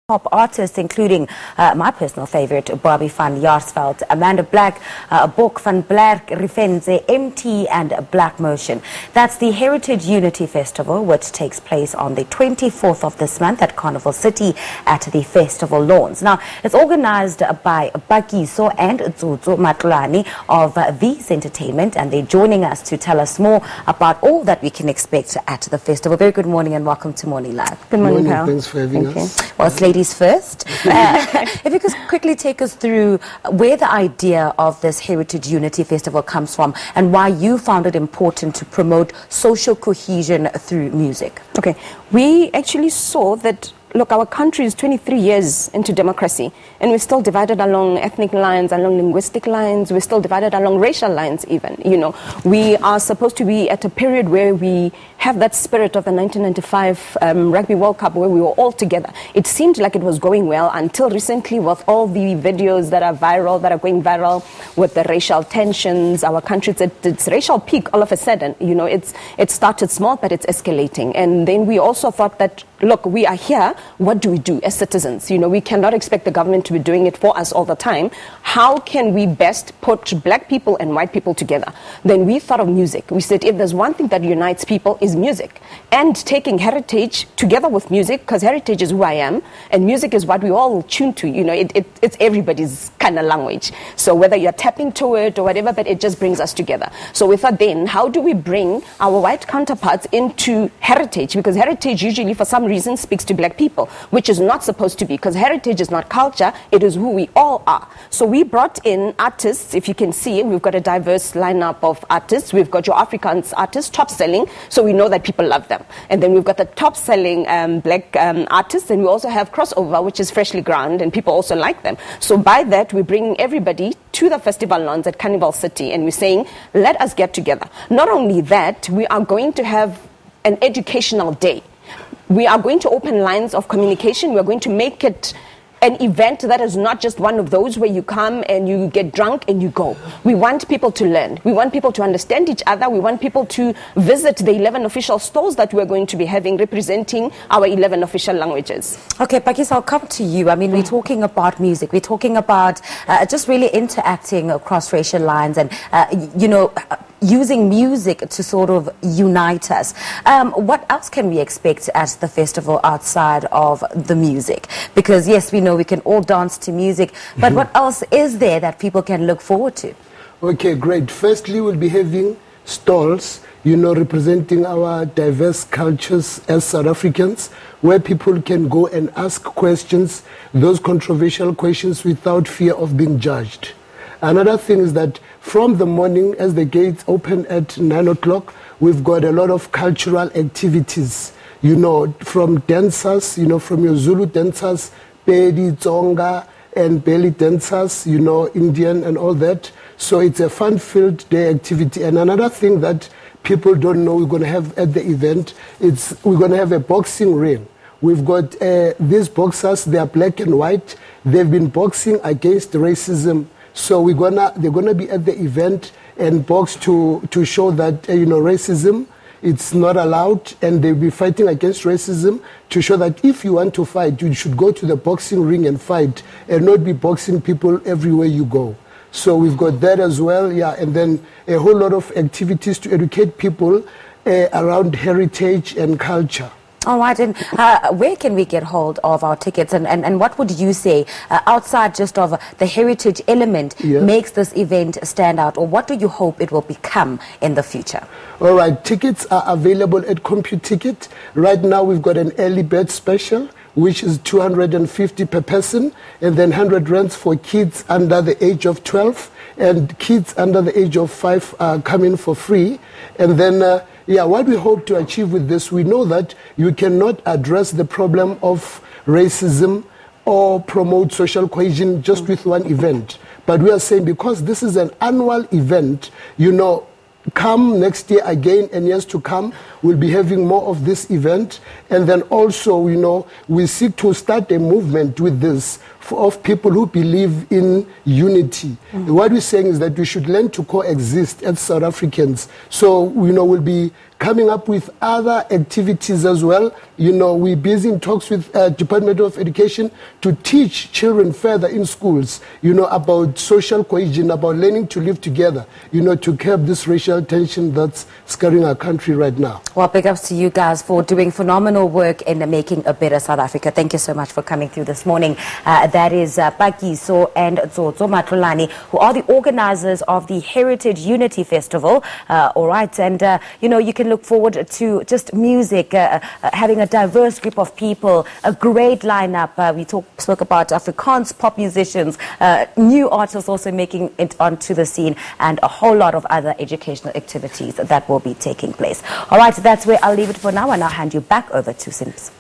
Pop artists, including my personal favorite, Bobby Van Jaarsveld, Amanda Black, Bok van Blerk, Refentse, Emtee and Black Motion. That's the Heritage Unity Festival, which takes place on the 24th of this month at Carnival City at the festival lawns. Now, it's organized by Pakiso and Tsosto Matlolane of Vees Entertainment, and they're joining us to tell us more about all that we can expect at the festival. Very good morning and welcome to Morning Live. Good morning, pal. Thanks for having us. Well, it's ladies first. If you could quickly take us through where the idea of this Heritage Unity Festival comes from and why you found it important to promote social cohesion through music. Okay, we actually saw that, look, our country is 23 years into democracy, and we're still divided along ethnic lines, along linguistic lines, we're still divided along racial lines even, you know. We are supposed to be at a period where we have that spirit of the 1995 Rugby World Cup where we were all together. It seemed like it was going well until recently with all the videos that are viral, that are going viral with the racial tensions. Our country's at its racial peak all of a sudden. You know, it started small, but it's escalating. And then we also thought that, look, we are here. What do we do as citizens? You know, we cannot expect the government to be doing it for us all the time. How can we best put black people and white people together? Then we thought of music. We said, if there's one thing that unites people is music. And taking heritage together with music, because heritage is who I am, and music is what we all tune to. You know, it's everybody's kind of language. So whether you're tapping to it or whatever, but it just brings us together. So we thought then, how do we bring our white counterparts into heritage? Because heritage usually, for some reason, speaks to black people, which is not supposed to be, because heritage is not culture, it is who we all are. So we brought in artists. If you can see, we've got a diverse lineup of artists. We've got your Afrikaans artists, top selling, so we know that people love them. And then we've got the top selling black artists, and we also have crossover, which is freshly ground, and people also like them. So by that, we're bringing everybody to the festival lawns at Carnival City, and we're saying, let us get together. Not only that, we are going to have an educational day. We are going to open lines of communication. We are going to make it an event that is not just one of those where you come and you get drunk and you go. We want people to learn. We want people to understand each other. We want people to visit the 11 official stores that we're going to be having representing our 11 official languages. Okay, Pakiso, I'll come to you. I mean, we're talking about music. We're talking about just really interacting across racial lines and, you know, using music to sort of unite us. What else can we expect at the festival outside of the music? Because, yes, we know we can all dance to music, but what else is there that people can look forward to? Okay, great. Firstly, we'll be having stalls, you know, representing our diverse cultures as South Africans, where people can go and ask questions, those controversial questions, without fear of being judged. Another thing is that from the morning, as the gates open at 9 o'clock, we've got a lot of cultural activities, you know, from dancers, you know, from your Zulu dancers, Pedi, Tsonga, and belly dancers, you know, Indian and all that. So it's a fun-filled day activity. And another thing that people don't know we're going to have at the event, we're going to have a boxing ring. We've got these boxers, they are black and white. They've been boxing against racism. So they're gonna be at the event and box to show that you know, racism, it's not allowed, and they'll be fighting against racism to show that if you want to fight, you should go to the boxing ring and fight and not be boxing people everywhere you go. So we've got that as well, yeah, and then a whole lot of activities to educate people around heritage and culture. All right, and where can we get hold of our tickets, and what would you say outside just of the heritage element makes this event stand out, or what do you hope it will become in the future? All right, tickets are available at CompuTicket. Right now we've got an early bird special, which is 250 per person, and then 100 rands for kids under the age of 12, and kids under the age of 5 are coming for free. And then yeah, what we hope to achieve with this, we know that you cannot address the problem of racism or promote social cohesion just with one event. But we are saying, because this is an annual event, you know, come next year again and years to come, we'll be having more of this event. And then also, you know, we seek to start a movement with this of people who believe in unity. What we're saying is that we should learn to coexist as South Africans. So, you know, we'll be coming up with other activities as well. You know, we're busy in talks with Department of Education to teach children further in schools, you know, about social cohesion, about learning to live together, you know, to curb this racial tension that's scarring our country right now. Well, big ups to you guys for doing phenomenal work in making a better South Africa. Thank you so much for coming through this morning. That is Pakiso and Tsosto Matlolane, who are the organizers of the Heritage Unity Festival. All right, and, you know, you can look forward to just music, having a diverse group of people, a great lineup. We spoke about Afrikaans pop musicians, new artists also making it onto the scene, and a whole lot of other educational activities that will be taking place. All right, that's where I'll leave it for now, and I'll hand you back over to Sims.